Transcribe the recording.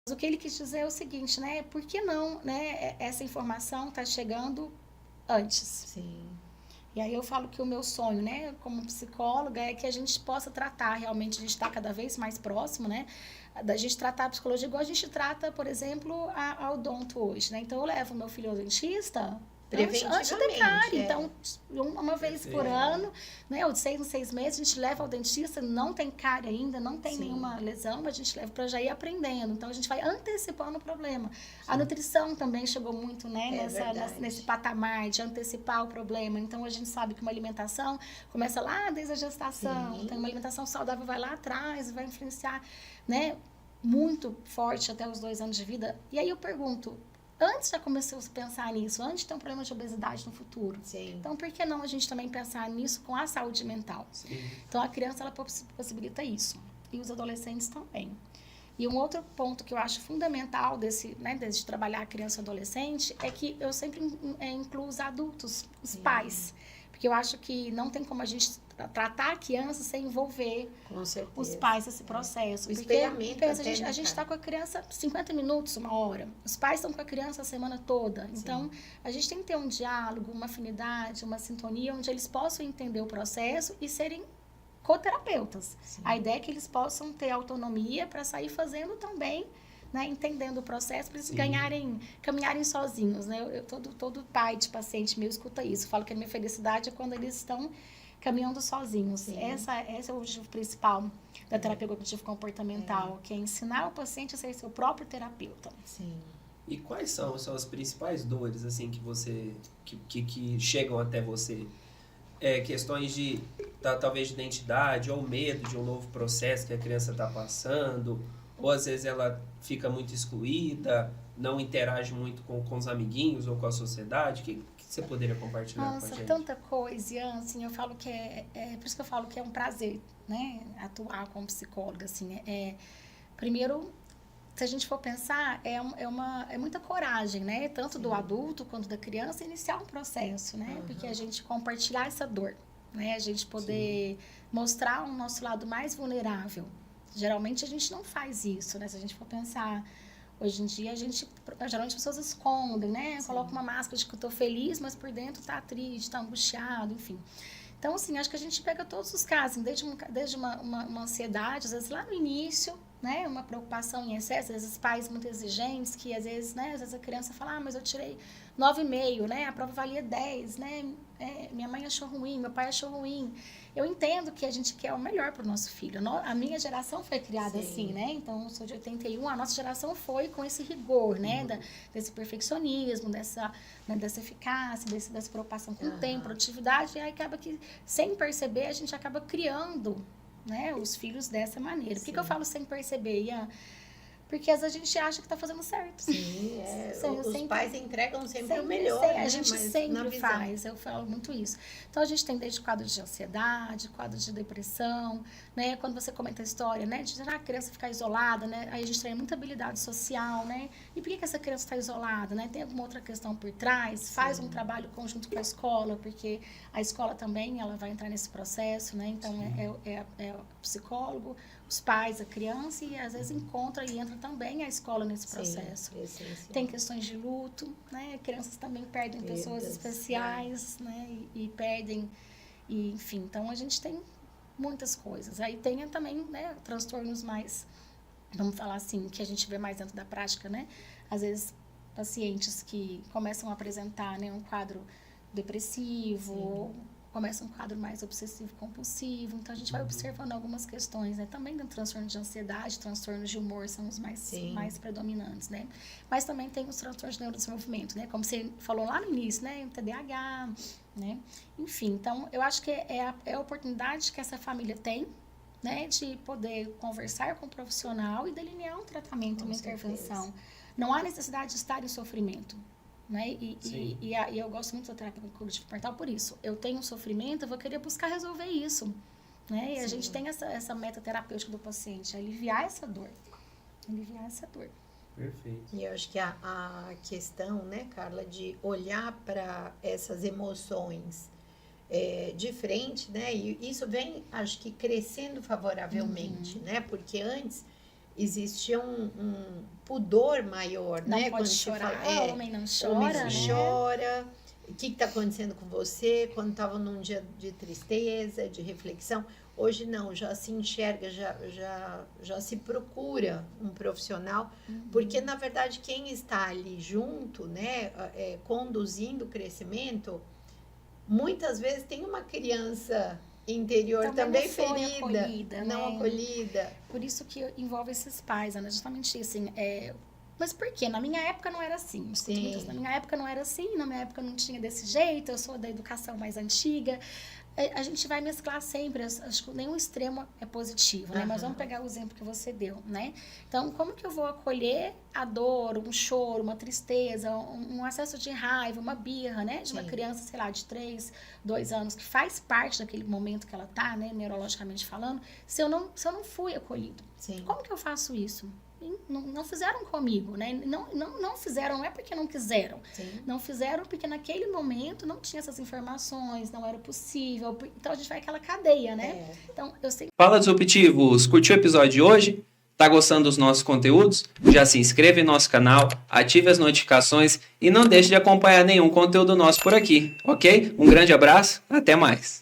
o que ele quis dizer é o seguinte, né? Por que não, né? Essa informação está chegando antes. Sim. E aí eu falo que o meu sonho, né, como psicóloga, é que a gente possa tratar realmente, a gente está cada vez mais próximo, né, da gente tratar a psicologia igual a gente trata, por exemplo, a odonto hoje, né? Então eu levo meu filho ao dentista antes de ter cárie. Então, uma vez por ano, né, ou de 6 em 6 meses, a gente leva ao dentista, não tem cárie ainda, não tem nenhuma lesão, a gente leva para já ir aprendendo. Então a gente vai antecipando o problema. A nutrição também chegou muito, né, nesse patamar de antecipar o problema. Então a gente sabe que uma alimentação começa lá desde a gestação. Então uma alimentação saudável vai lá atrás, vai influenciar, né, muito forte até os 2 anos de vida. E aí eu pergunto, antes já começou a pensar nisso, antes de ter um problema de obesidade no futuro. Sim. Então, por que não a gente também pensar nisso com a saúde mental? Sim. Então, a criança, ela possibilita isso. E os adolescentes também. E um outro ponto que eu acho fundamental de trabalhar a criança e adolescente é que eu sempre incluo os adultos, os pais. Porque eu acho que não tem como a gente tratar a criança sem envolver os pais nesse processo. O porque espelhamento a gente está com a criança 50 minutos, 1 hora. Os pais estão com a criança a semana toda. Então, a gente tem que ter um diálogo, uma afinidade, uma sintonia, onde eles possam entender o processo e serem coterapeutas. A ideia é que eles possam ter autonomia para sair fazendo também, né, entendendo o processo, para eles caminharem sozinhos, né? Todo pai de paciente meu escuta isso. Falo que a minha felicidade é quando eles estão caminhando sozinhos. Esse é o objetivo principal da terapia cognitivo-comportamental, que é ensinar o paciente a ser seu próprio terapeuta. Sim. E quais são as principais dores, assim, que chegam até você? Questões de, talvez, de identidade ou medo de um novo processo que a criança está passando, ou às vezes ela fica muito excluída, não interage muito com os amiguinhos ou com a sociedade. O que você poderia compartilhar com a gente? Nossa, tanta coisa, Ian, assim, eu falo que por isso que eu falo que é um prazer, né, atuar como psicóloga, assim, primeiro, se a gente for pensar, é muita coragem, né, tanto do adulto quanto da criança, iniciar um processo, né, porque a gente compartilhar essa dor, né, a gente poder mostrar o nosso lado mais vulnerável. Geralmente a gente não faz isso, né, se a gente for pensar. Hoje em dia, geralmente as pessoas escondem, né? Coloca uma máscara de que eu tô feliz, mas por dentro tá triste, tá angustiado, enfim. Então, assim, acho que a gente pega todos os casos, desde uma ansiedade, às vezes lá no início, né? Uma preocupação em excesso, às vezes pais muito exigentes, que às vezes, né? Às vezes a criança fala, mas eu tirei 9,5, né? A prova valia 10, né? Minha mãe achou ruim, meu pai achou ruim. Eu entendo que a gente quer o melhor para o nosso filho. A minha geração foi criada assim, né? Então, eu sou de 81, a nossa geração foi com esse rigor, né? Desse perfeccionismo, dessa eficácia, dessa preocupação com o tempo, produtividade. E aí acaba que, sem perceber, a gente acaba criando, né, os filhos dessa maneira. Por que eu falo sem perceber, Ian? Porque às vezes a gente acha que está fazendo certo. Sim, os pais entregam sempre o melhor, né? A gente sempre faz, eu falo muito isso. Então, a gente tem desde quadros de ansiedade, quadros de depressão, né? Quando você comenta a história, né? De a criança ficar isolada, né? Aí a gente tem muita habilidade social, né? E por que essa criança está isolada, né? Tem alguma outra questão por trás? Faz um trabalho conjunto com a escola, porque a escola também, ela vai entrar nesse processo, né? Então, é o psicólogo, os pais, a criança, e às vezes encontra e entra também a escola nesse processo. Tem questões de luto, né? Crianças também perdem pessoas especiais, né? E perdem, enfim. Então, a gente tem muitas coisas. Aí tem também, né, transtornos mais, vamos falar assim, que a gente vê mais dentro da prática, né? Às vezes, pacientes que começam a apresentar, né, um quadro depressivo, começa um quadro mais obsessivo-compulsivo. Então, a gente vai observando algumas questões, né? Também no transtorno de ansiedade, transtornos de humor são os mais predominantes, né? Mas também tem os transtornos de neurodesenvolvimento, né? Como você falou lá no início, né? TDAH, né? Enfim, então, eu acho que é a oportunidade que essa família tem, né? De poder conversar com o profissional e delinear um tratamento, uma intervenção. Não há necessidade de estar em sofrimento. Né? E eu gosto muito da terapia cognitivo-comportamental por isso. Eu tenho um sofrimento, eu vou querer buscar resolver isso. Né? E a gente tem essa meta terapêutica do paciente, aliviar essa dor. Perfeito. E eu acho que a questão, né, Carla, de olhar para essas emoções de frente, né? E isso vem, acho que, crescendo favoravelmente, né? Porque antes... existia um pudor maior, Não né? pode Quando se chorar, fala, homem não homem chora, não né? chora. O que está acontecendo com você? Quando estava num dia de tristeza, de reflexão. Hoje não, já se enxerga, já se procura um profissional, porque na verdade quem está ali junto, né, conduzindo o crescimento, muitas vezes tem uma criança interior também não foi ferida, acolhida, não né? acolhida. Por isso que envolve esses pais, Ana, justamente assim, mas por quê? Na minha época não era assim. Eu escuto muito isso. Na minha época não era assim, na minha época não tinha desse jeito, eu sou da educação mais antiga. A gente vai mesclar sempre, acho que nenhum extremo é positivo, né? Mas vamos pegar o exemplo que você deu, né? Então, como que eu vou acolher a dor, um choro, uma tristeza, um acesso de raiva, uma birra, né? De uma criança, sei lá, de 3, 2 anos, que faz parte daquele momento que ela tá, né? Neurologicamente falando, se eu não fui acolhido. Sim. Como que eu faço isso? Não fizeram comigo, né? Não fizeram, não é porque não quiseram. Sim. Não fizeram porque naquele momento não tinha essas informações, não era possível. Então a gente vai aquela cadeia, né? Então eu sei. Fala Disruptivos, curtiu o episódio de hoje? Tá gostando dos nossos conteúdos? Já se inscreve em nosso canal, ative as notificações e não deixe de acompanhar nenhum conteúdo nosso por aqui, ok? Um grande abraço, até mais!